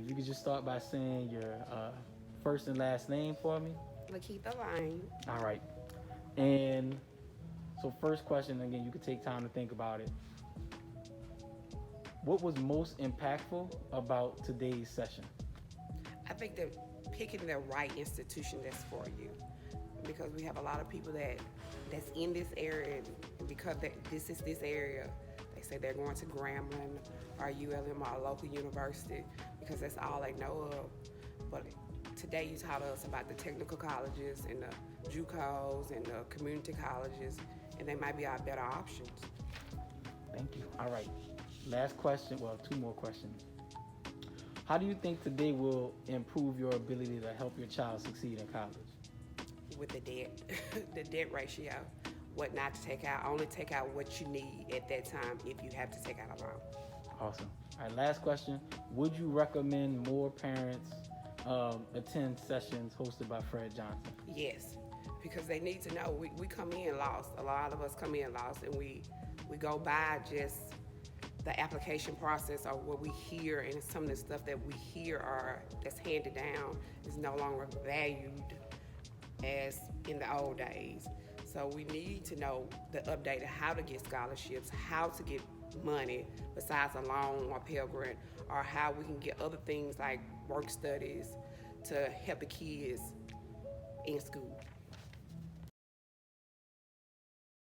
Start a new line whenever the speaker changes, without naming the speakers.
if you could just start by saying your first and last name for me.
Lakeitha Lane.
All right. And so, first question, again, you could take time to think about it. What was most impactful about today's session?
I think that picking the right institution that's for you, because we have a lot of people that's in this area, and because this is this area, they say they're going to Grambling or ULM or a local university because that's all they know of. But today you taught us about the technical colleges and the JUCOs and the community colleges, and they might be our better options.
Thank you. All right. Last question. Well, two more questions. How do you think today will improve your ability to help your child succeed in college?
With the debt, the debt ratio, what not to take out, only take out what you need at that time if you have to take out a loan.
Awesome. All right, last question. Would you recommend more parents attend sessions hosted by Fred Johnson?
Yes, because they need to know. We come in lost. A lot of us come in lost, and we go by just the application process or what we hear, and some of the stuff that we hear or that's handed down is no longer valued as in the old days. So we need to know the update of how to get scholarships, how to get money besides a loan or Pell Grant, or how we can get other things like work studies to help the kids in school.